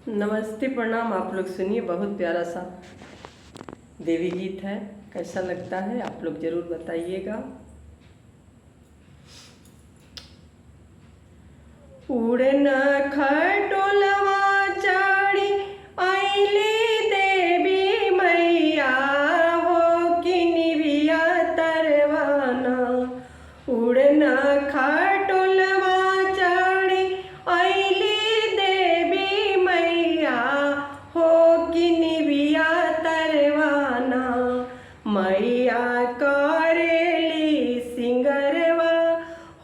नमस्ते प्रणाम। आप लोग सुनिए, बहुत प्यारा सा देवी गीत है। कैसा लगता है आप लोग ज़रूर बताइएगा। उड़न खटोलवा चढ़ी आइली देवी मैया हो कि निभिया तरवाना। उड़न खटोलवा चढ़ी आइली देवी मैया हो कि निभिया तरवाना। मैया करेली सिंगरवा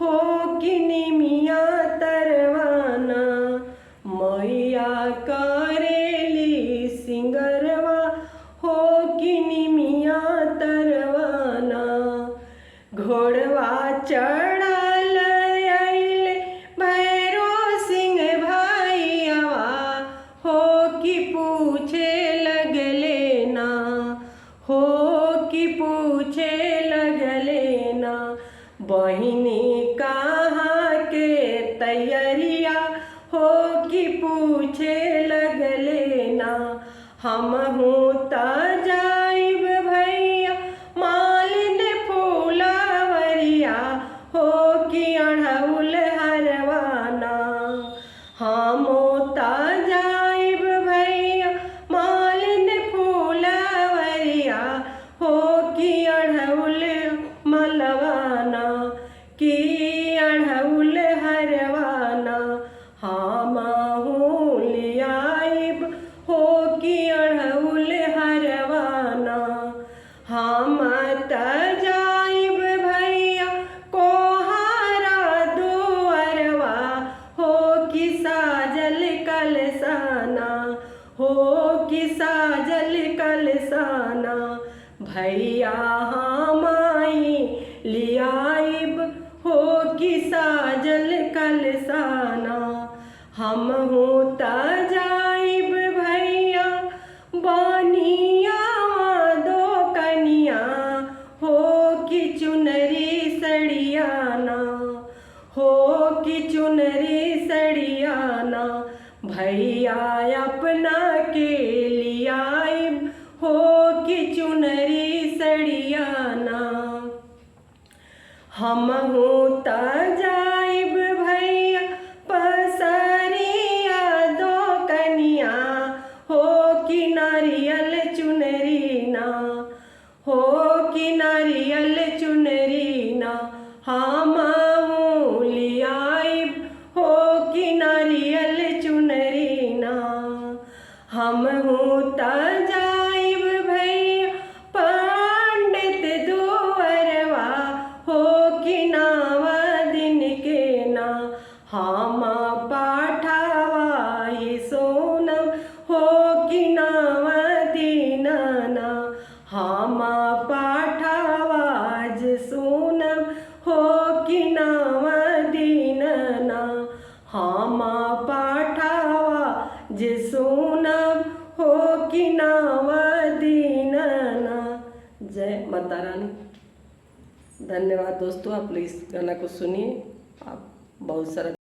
हो कि निमिया तरवाना। मैया करेली सिंगरवा हो कि निमिया तरवाना। घोड़वा चढ़ल आइले भैरो सिंह भैयावा हो कि पूछे लगले ना। हो कि पूछे लगले ना। बहिनी कहाँ के तैयारिया हो कि पूछे लगले ना। हमहूँ त जाइब भैया मालिन फूलवरिया हो कि अढ़उल हरवाना। हमहूँ त जाइब भैया मालिन फूलवरिया हो कि अढ़उल मलवाना। कि अढ़उल हरवाना हमहूँ लियाइब हो कि अढ़उल हरवाना। हम त जाइब भैया कोहारा दुअरवा हो कि साजल कलसाना। हो कि साजल कलसाना। भैया हमाई लियाइब हो कि साजल कलसाना। हमहूँ त जाइब भैया बनिया दो कनिया हो कि चुनरी सड़ियाना। हो कि चुनरी सड़ियाना। भैया अपना के लियाइब हो कि चुनरी सड़ियाना। हमहूँ त जाइब भैया पसरिया दो कनिया हो कि नारियल चुनरी ना। हो कि नारियल चुनरी ना। हमहूँ लियाइब हो कि नारियल चुनरी ना। हमहूँ त जाइब भैया पंडित दुअरवा हो कि नावा दिन के ना। हम पाठवाई सोनम हो कि नावा दीनाना। हम पाठवाज सोनम हो कि नावा दीनाना। हम पाठवाज सोनम हो कि नावा दीनाना। जय माता रानी। धन्यवाद दोस्तों, आप लोग इस गाना को सुनिए। आप बहुत सारा